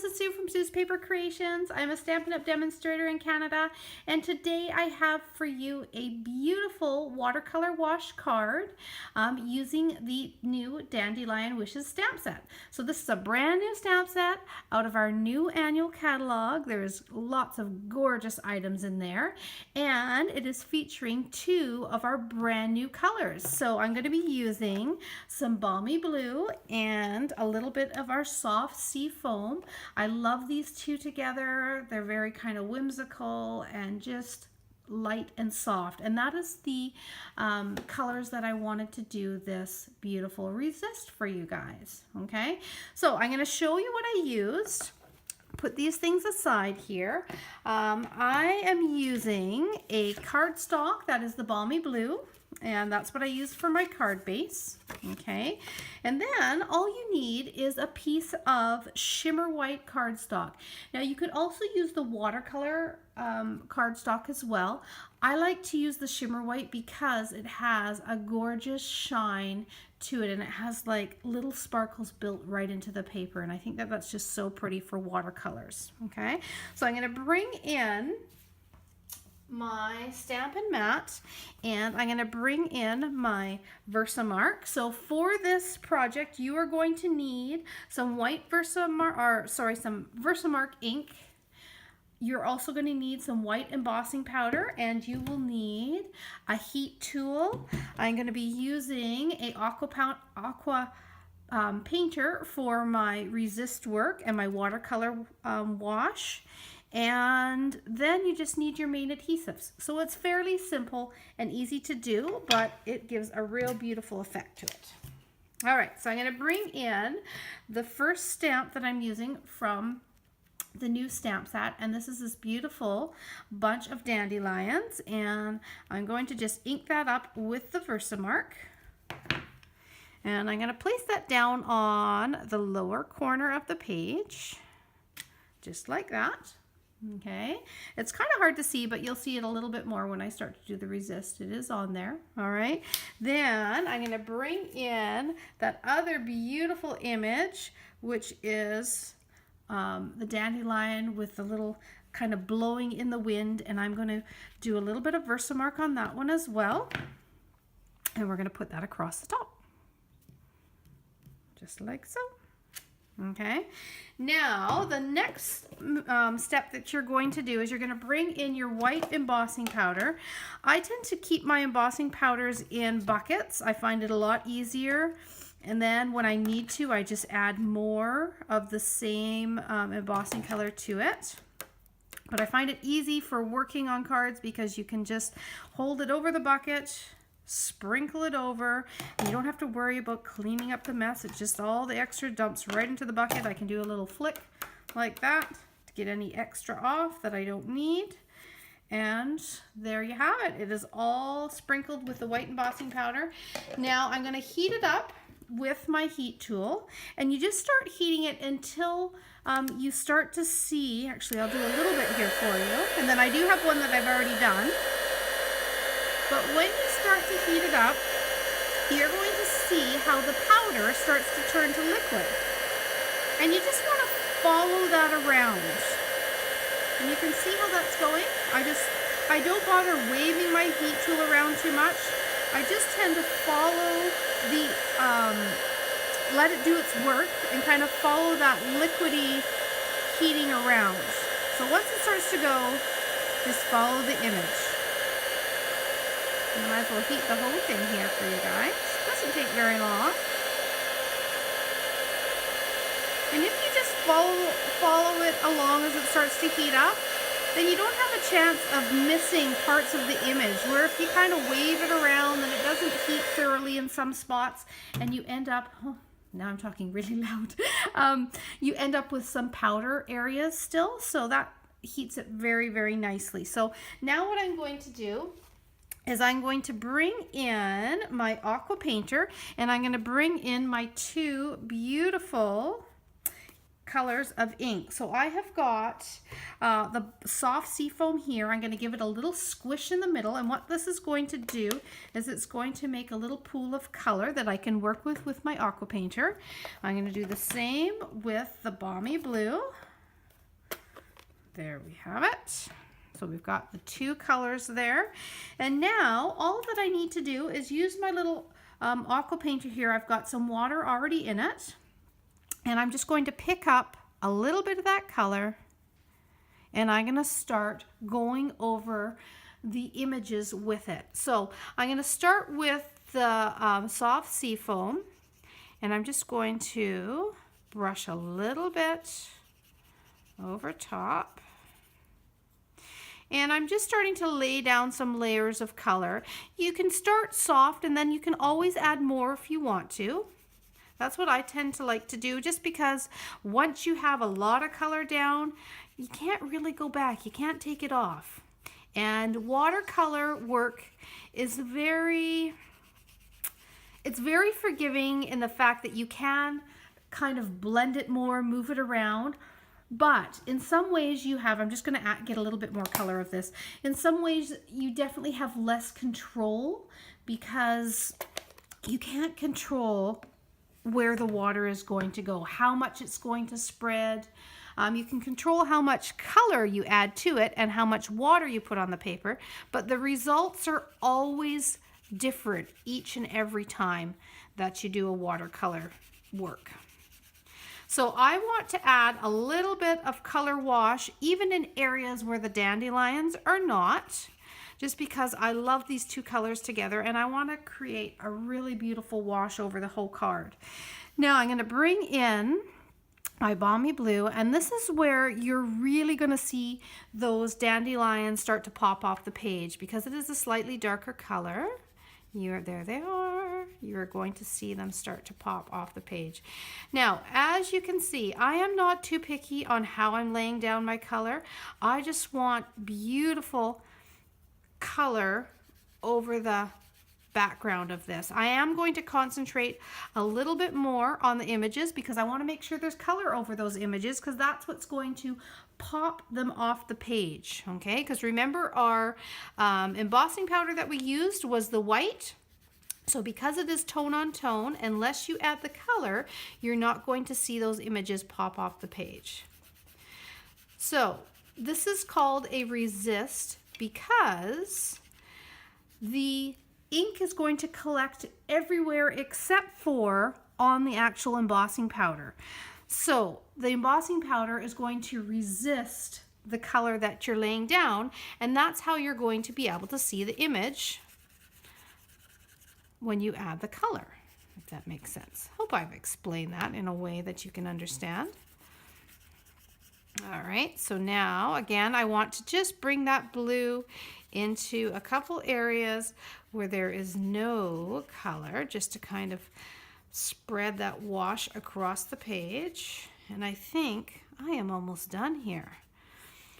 this is Sue from Sue's Paper Creations. I'm a Stampin' Up! Demonstrator in Canada, and today I have for you a beautiful watercolor wash card using the new Dandelion Wishes stamp set. So this is a brand new stamp set out of our new annual catalog. There's lots of gorgeous items in there, and it is featuring 2 of our brand new colors. So I'm going to be using some Balmy Blue and a little bit of our soft sea foam. I love these 2 together. They're very kind of whimsical and just light and soft, and that is the colors that I wanted to do this beautiful resist for you guys. Okay, so I'm going to show you what I used. Put these things aside here. I am using a cardstock that is the Balmy Blue, and that's what I use for my card base. Okay, and then all you need is a piece of shimmer white cardstock. Now you could also use the watercolor cardstock as well. I like to use the shimmer white because it has a gorgeous shine to it, and it has like little sparkles built right into the paper, and I think that that's just so pretty for watercolors. Okay, so I'm going to bring in my Stampin' Mat, and I'm going to bring in my Versamark. So for this project, you are going to need some white some Versamark ink. You're also going to need some white embossing powder, and you will need a heat tool. I'm going to be using a aqua painter for my resist work and my watercolor wash. And then you just need your main adhesives. So it's fairly simple and easy to do, but it gives a real beautiful effect to it. All right, so I'm going to bring in the first stamp that I'm using from the new stamp set, and this is this beautiful bunch of dandelions, and I'm going to just ink that up with the Versamark. And I'm going to place that down on the lower corner of the page, just like that. Okay, it's kind of hard to see, but you'll see it a little bit more when I start to do the resist. It is on there. All right, then I'm going to bring in that other beautiful image, which is the dandelion with the little kind of blowing in the wind, and I'm going to do a little bit of Versamark on that one as well, and we're going to put that across the top, just like so. Okay, now the next step that you're going to do is you're going to bring in your white embossing powder. I tend to keep my embossing powders in buckets. I find it a lot easier, and then when I need to, I just add more of the same embossing color to it. But I find it easy for working on cards because you can just hold it over the bucket, sprinkle it over, and you don't have to worry about cleaning up the mess. It's just all the extra dumps right into the bucket. I can do a little flick like that to get any extra off that I don't need. And there you have it. It is all sprinkled with the white embossing powder. Now I'm going to heat it up with my heat tool, and you just start heating it until you start to see, actually I'll do a little bit here for you, and then I do have one that I've already done. But when you start to heat it up, you're going to see how the powder starts to turn to liquid. And you just want to follow that around. And you can see how that's going. I don't bother waving my heat tool around too much. I just tend to follow the, let it do its work and kind of follow that liquidy heating around. So once it starts to go, just follow the image. I might as well heat the whole thing here for you guys. Doesn't take very long. And if you just follow it along as it starts to heat up, then you don't have a chance of missing parts of the image, where if you kind of wave it around, then it doesn't heat thoroughly in some spots, and you end up, oh, now I'm talking really loud, you end up with some powder areas still, so that heats it very, very nicely. So now what I'm going to do is I'm going to bring in my aqua painter, and I'm going to bring in my 2 beautiful colors of ink. So I have got the soft sea foam here. I'm going to give it a little squish in the middle, and what this is going to do is it's going to make a little pool of color that I can work with my aqua painter. I'm going to do the same with the Balmy Blue. There we have it. So we've got the two colors there. And now all that I need to do is use my little aqua painter here. I've got some water already in it. And I'm just going to pick up a little bit of that color. And I'm going to start going over the images with it. So I'm going to start with the soft sea foam. And I'm just going to brush a little bit over top. And I'm just starting to lay down some layers of color. You can start soft and then you can always add more if you want to. That's what I tend to like to do, just because once you have a lot of color down, you can't really go back. You can't take it off. And watercolor work is very forgiving in the fact that you can kind of blend it more, move it around. But in some ways you have, I'm just going to get a little bit more color of this. In some ways you definitely have less control because you can't control where the water is going to go, how much it's going to spread. You can control how much color you add to it and how much water you put on the paper, but the results are always different each and every time that you do a watercolor work. So I want to add a little bit of color wash, even in areas where the dandelions are not, just because I love these two colors together and I want to create a really beautiful wash over the whole card. Now I'm going to bring in my Balmy Blue, and this is where you're really going to see those dandelions start to pop off the page because it is a slightly darker color. There they are. You're going to see them start to pop off the page. Now, as you can see, I am not too picky on how I'm laying down my color. I just want beautiful color over the background of this. I am going to concentrate a little bit more on the images because I want to make sure there's color over those images, because that's what's going to pop them off the page. Okay, because remember our embossing powder that we used was the white. So because it is tone on tone, unless you add the color, you're not going to see those images pop off the page. So this is called a resist because the ink is going to collect everywhere except for on the actual embossing powder. So the embossing powder is going to resist the color that you're laying down, and that's how you're going to be able to see the image when you add the color, if that makes sense. Hope I've explained that in a way that you can understand. All right, so now again, I want to just bring that blue into a couple areas where there is no color, just to kind of spread that wash across the page. And I think I am almost done here.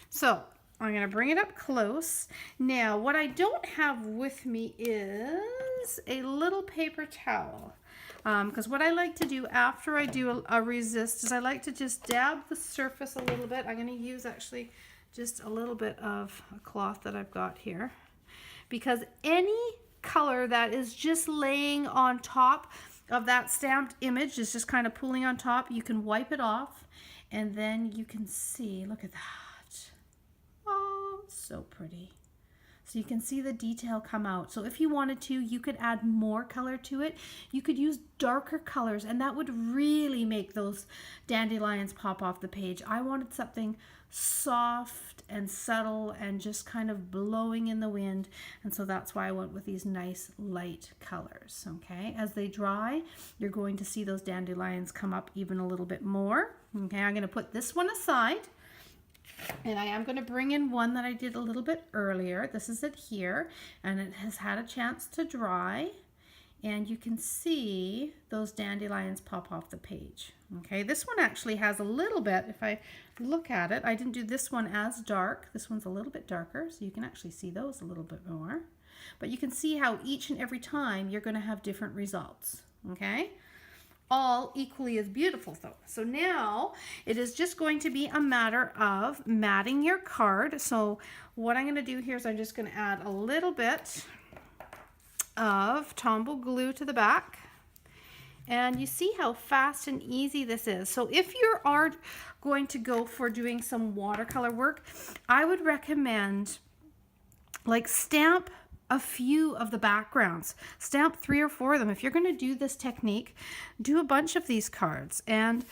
So I'm going to bring it up close. Now, what I don't have with me is a little paper towel. Because what I like to do after I do a resist is I like to just dab the surface a little bit. I'm going to use actually just a little bit of a cloth that I've got here. Because any color that is just laying on top of that stamped image is just kind of pooling on top, you can wipe it off and then you can see, look at that. Oh, so pretty. So you can see the detail come out. So if you wanted to, you could add more color to it. You could use darker colors and that would really make those dandelions pop off the page. I wanted something soft and subtle and just kind of blowing in the wind, and so that's why I went with these nice light colors. Okay, as they dry, you're going to see those dandelions come up even a little bit more. Okay, I'm going to put this one aside, and I am going to bring in one that I did a little bit earlier. This is it here, and it has had a chance to dry, and you can see those dandelions pop off the page. Okay, this one actually has a little bit, if I look at it, I didn't do this one as dark. This one's a little bit darker, so you can actually see those a little bit more. But you can see how each and every time you're going to have different results. Okay, all equally as beautiful though. So now it is just going to be a matter of matting your card. So what I'm going to do here is I'm just going to add a little bit of Tombow glue to the back. And you see how fast and easy this is. So if you are going to go for doing some watercolor work, I would recommend like stamp a few of the backgrounds. Stamp 3 or 4 of them. If you're going to do this technique, do a bunch of these cards and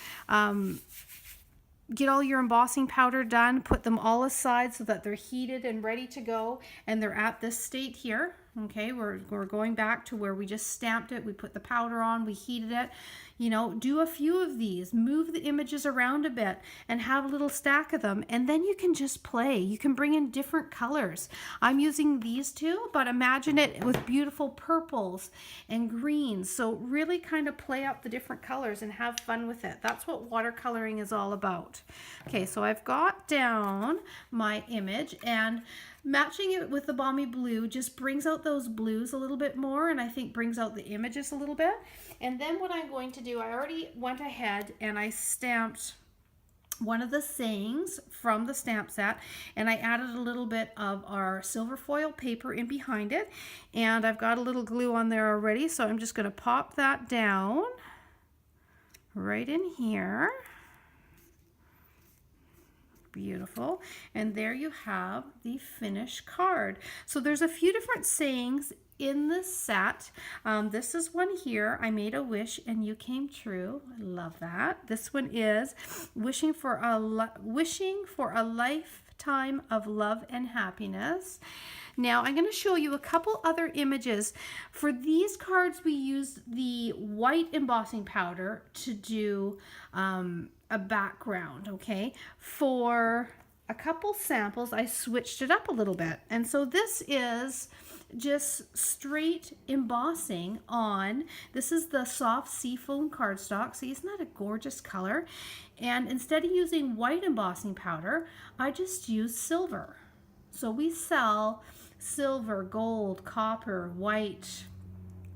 get all your embossing powder done. Put them all aside so that they're heated and ready to go, and they're at this state here. Okay, we're going back to where we just stamped it. We put the powder on, we heated it. You know, do a few of these, move the images around a bit and have a little stack of them, and then you can just play. You can bring in different colors. I'm using these two, but imagine it with beautiful purples and greens. So really kind of play up the different colors and have fun with it. That's what watercoloring is all about. Okay, so I've got down my image, and matching it with the balmy blue just brings out those blues a little bit more, and I think brings out the images a little bit. And then what I'm going to do, I already went ahead and I stamped one of the sayings from the stamp set, and I added a little bit of our silver foil paper in behind it, and I've got a little glue on there already, so I'm just going to pop that down right in here. Beautiful. And there you have the finished card. So there's a few different sayings in this set. This is one here. I made a wish and you came true. I love that. This one is wishing for a lifetime of love and happiness. Now I'm going to show you a couple other images. For these cards, we used the white embossing powder to do a background, okay? For a couple samples, I switched it up a little bit. And so this is just straight embossing on, this is the soft seafoam cardstock. See, isn't that a gorgeous color? And instead of using white embossing powder, I just used silver. So we sell silver, gold, copper, white,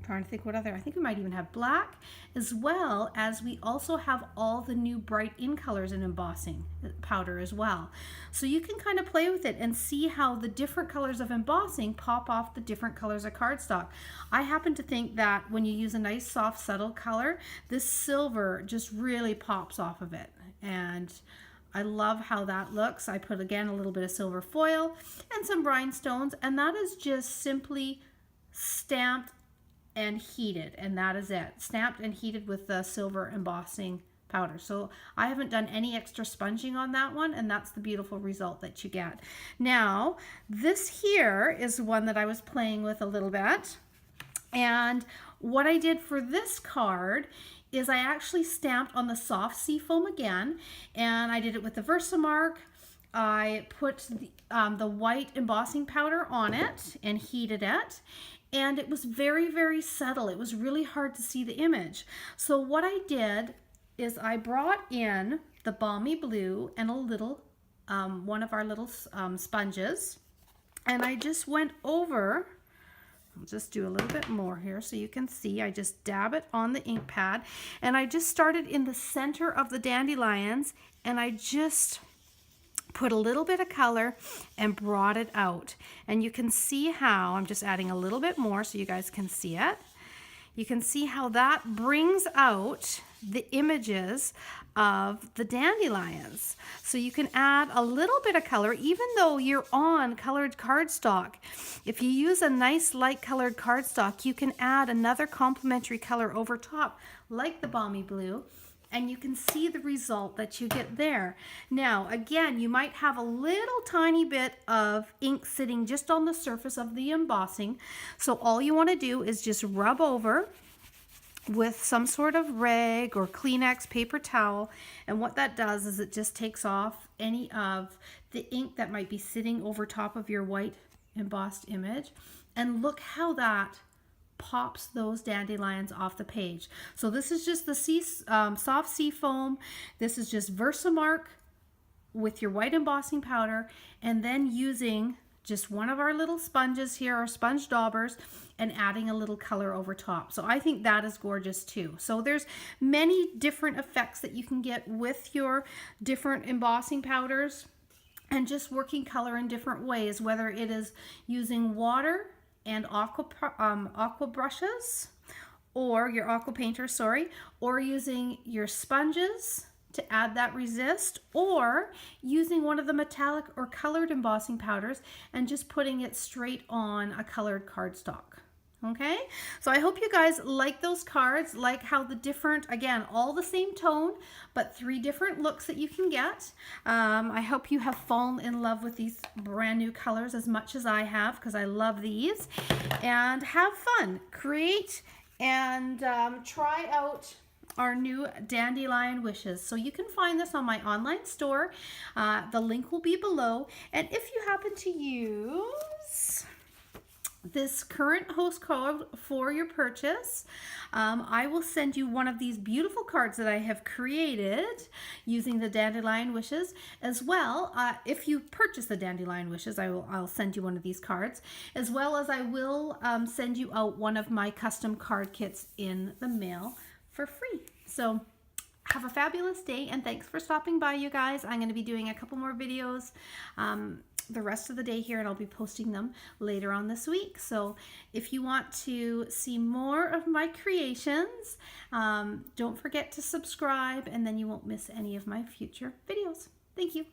trying to think what other, I think we might even have black, as well as we also have all the new bright in colors in embossing powder as well. So you can kind of play with it and see how the different colors of embossing pop off the different colors of cardstock. I happen to think that when you use a nice soft subtle color, this silver just really pops off of it, and I love how that looks. I put again a little bit of silver foil and some rhinestones, and that is just simply stamped and heated, and that is it. Stamped and heated with the silver embossing powder. So I haven't done any extra sponging on that one, and that's the beautiful result that you get. Now, this here is one that I was playing with a little bit, and what I did for this card is I actually stamped on the soft seafoam again, and I did it with the Versamark. I put the white embossing powder on it and heated it, and it was very, very subtle. It was really hard to see the image. So what I did is I brought in the balmy blue and a little, one of our little sponges, and I just went over, I'll just do a little bit more here so you can see. I just dab it on the ink pad, and I just started in the center of the dandelions, and I just put a little bit of color and brought it out. And you can see how, I'm just adding a little bit more so you guys can see it. You can see how that brings out the images of the dandelions. So you can add a little bit of color, even though you're on colored cardstock. If you use a nice light colored cardstock, you can add another complementary color over top, like the balmy blue, and you can see the result that you get there. Now, again, you might have a little tiny bit of ink sitting just on the surface of the embossing. So all you want to do is just rub over with some sort of rag or Kleenex paper towel, and what that does is it just takes off any of the ink that might be sitting over top of your white embossed image. And look how that pops those dandelions off the page. So this is just the soft sea foam. This is just Versamark with your white embossing powder, and then using just one of our little sponges here, our sponge daubers, and adding a little color over top. So I think that is gorgeous too. So there's many different effects that you can get with your different embossing powders, and just working color in different ways, whether it is using water and aqua brushes, or your aqua painter, sorry, or using your sponges to add that resist, or using one of the metallic or colored embossing powders and just putting it straight on a colored cardstock. Okay, so I hope you guys like those cards, like how the different, again, all the same tone, but 3 different looks that you can get. I hope you have fallen in love with these brand new colors as much as I have, because I love these. And have fun, create, and try out our new Dandelion Wishes. So you can find this on my online store. The link will be below. And if you happen to use this current host code for your purchase, I will send you one of these beautiful cards that I have created using the Dandelion Wishes as well. If you purchase the Dandelion Wishes, I'll send you one of these cards, as well as I will send you out one of my custom card kits in the mail for free. So have a fabulous day, and thanks for stopping by, you guys. I'm going to be doing a couple more videos the rest of the day here, and I'll be posting them later on this week. So if you want to see more of my creations, don't forget to subscribe, and then you won't miss any of my future videos. Thank you.